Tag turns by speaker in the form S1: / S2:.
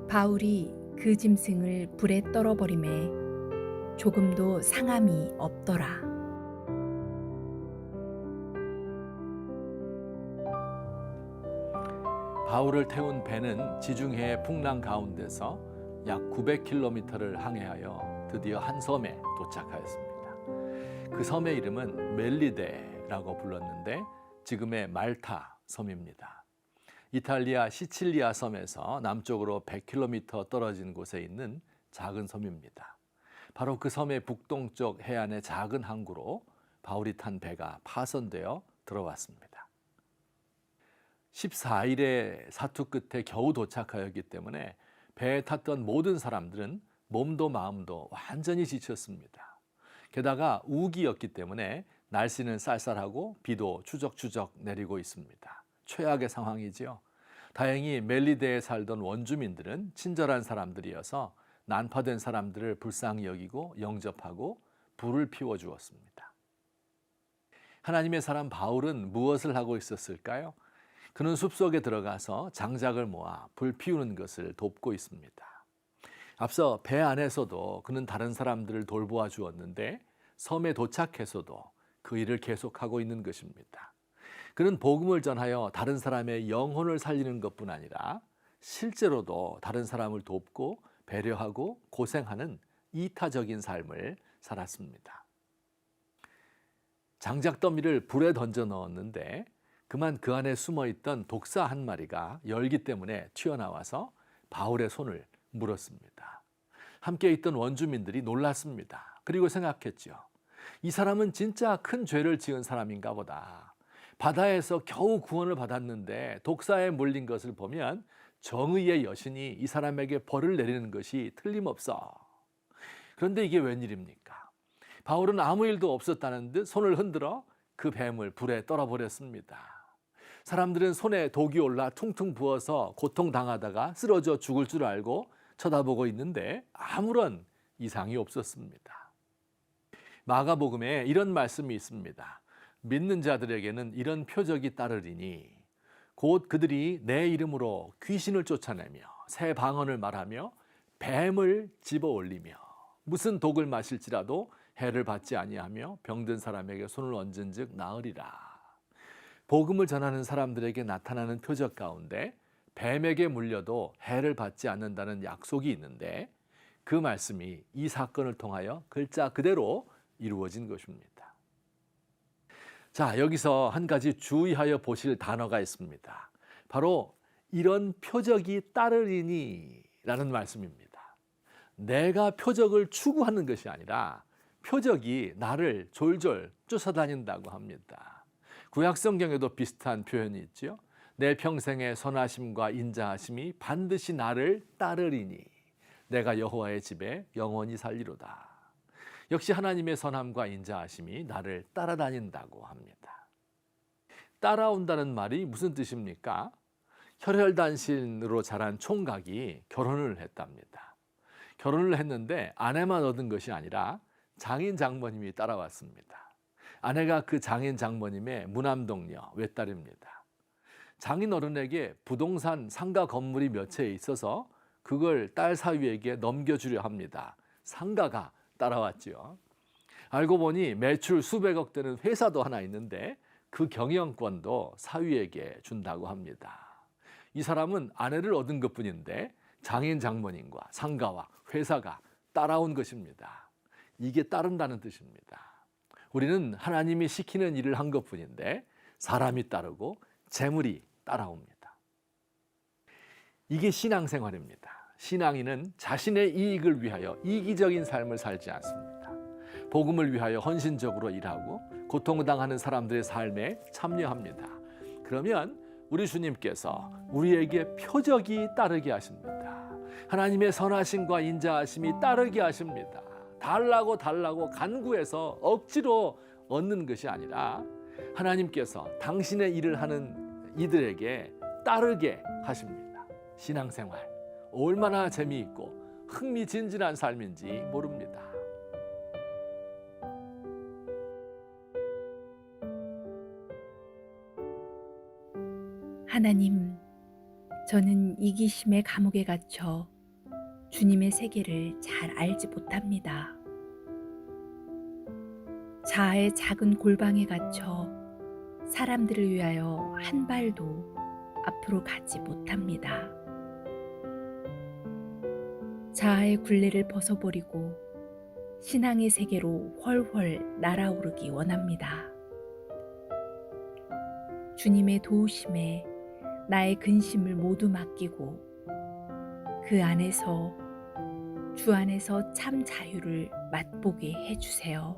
S1: 바울이 그 짐승을 불에 떨어버리매 조금도 상함이 없더라.
S2: 바울을 태운 배는 지중해의 풍랑 가운데서 약 900km를 항해하여 드디어 한 섬에 도착하였습니다. 그 섬의 이름은 멜리데라고 불렀는데 지금의 말타 섬입니다. 이탈리아 시칠리아 섬에서 남쪽으로 100km 떨어진 곳에 있는 작은 섬입니다. 바로 그 섬의 북동쪽 해안의 작은 항구로 바울이 탄 배가 파손되어 들어왔습니다. 14일의 사투 끝에 겨우 도착하였기 때문에 배에 탔던 모든 사람들은 몸도 마음도 완전히 지쳤습니다. 게다가 우기였기 때문에 날씨는 쌀쌀하고 비도 추적추적 내리고 있습니다. 최악의 상황이지요. 다행히 멜리데에 살던 원주민들은 친절한 사람들이어서 난파된 사람들을 불쌍히 여기고 영접하고 불을 피워주었습니다. 하나님의 사람 바울은 무엇을 하고 있었을까요? 그는 숲속에 들어가서 장작을 모아 불 피우는 것을 돕고 있습니다. 앞서 배 안에서도 그는 다른 사람들을 돌보아 주었는데 섬에 도착해서도 그 일을 계속하고 있는 것입니다. 그는 복음을 전하여 다른 사람의 영혼을 살리는 것뿐 아니라 실제로도 다른 사람을 돕고 배려하고 고생하는 이타적인 삶을 살았습니다. 장작 더미를 불에 던져 넣었는데 그만 그 안에 숨어있던 독사 한 마리가 열기 때문에 튀어나와서 바울의 손을 물었습니다. 함께 있던 원주민들이 놀랐습니다. 그리고 생각했죠. 이 사람은 진짜 큰 죄를 지은 사람인가 보다. 바다에서 겨우 구원을 받았는데 독사에 물린 것을 보면 정의의 여신이 이 사람에게 벌을 내리는 것이 틀림없어. 그런데 이게 웬일입니까? 바울은 아무 일도 없었다는 듯 손을 흔들어 그 뱀을 불에 떨어버렸습니다. 사람들은 손에 독이 올라 퉁퉁 부어서 고통당하다가 쓰러져 죽을 줄 알고 쳐다보고 있는데 아무런 이상이 없었습니다. 마가복음에 이런 말씀이 있습니다. 믿는 자들에게는 이런 표적이 따르리니 곧 그들이 내 이름으로 귀신을 쫓아내며 새 방언을 말하며 뱀을 집어 올리며 무슨 독을 마실지라도 해를 받지 아니하며 병든 사람에게 손을 얹은즉 나으리라. 복음을 전하는 사람들에게 나타나는 표적 가운데 뱀에게 물려도 해를 받지 않는다는 약속이 있는데 그 말씀이 이 사건을 통하여 글자 그대로 이루어진 것입니다. 자, 여기서 한 가지 주의하여 보실 단어가 있습니다. 바로 이런 표적이 따르리니 라는 말씀입니다. 내가 표적을 추구하는 것이 아니라 표적이 나를 졸졸 쫓아다닌다고 합니다. 구약 성경에도 비슷한 표현이 있죠. 내 평생의 선하심과 인자하심이 반드시 나를 따르리니 내가 여호와의 집에 영원히 살리로다. 역시 하나님의 선함과 인자하심이 나를 따라다닌다고 합니다. 따라온다는 말이 무슨 뜻입니까? 혈혈단신으로 자란 총각이 결혼을 했답니다. 결혼을 했는데 아내만 얻은 것이 아니라 장인 장모님이 따라왔습니다. 아내가 그 장인 장모님의 무남동녀 외딸입니다. 장인 어른에게 부동산 상가 건물이 몇 채 있어서 그걸 딸 사위에게 넘겨주려 합니다. 상가가 따라왔지요. 알고 보니 매출 수백억 되는 회사도 하나 있는데 그 경영권도 사위에게 준다고 합니다. 이 사람은 아내를 얻은 것뿐인데 장인 장모님과 상가와 회사가 따라온 것입니다. 이게 따른다는 뜻입니다. 우리는 하나님이 시키는 일을 한 것뿐인데 사람이 따르고 재물이 따라옵니다. 이게 신앙생활입니다. 신앙인은 자신의 이익을 위하여 이기적인 삶을 살지 않습니다. 복음을 위하여 헌신적으로 일하고 고통당하는 사람들의 삶에 참여합니다. 그러면 우리 주님께서 우리에게 표적이 따르게 하십니다. 하나님의 선하심과 인자하심이 따르게 하십니다. 달라고 간구해서 억지로 얻는 것이 아니라 하나님께서 당신의 일을 하는 이들에게 따르게 하십니다. 신앙생활 얼마나 재미있고 흥미진진한 삶인지 모릅니다.
S1: 하나님, 저는 이기심의 감옥에 갇혀 주님의 세계를 잘 알지 못합니다. 자아의 작은 골방에 갇혀 사람들을 위하여 한 발도 앞으로 가지 못합니다. 자아의 굴레를 벗어버리고 신앙의 세계로 훨훨 날아오르기 원합니다. 주님의 도우심에 나의 근심을 모두 맡기고 그 안에서 주 안에서 참 자유를 맛보게 해주세요.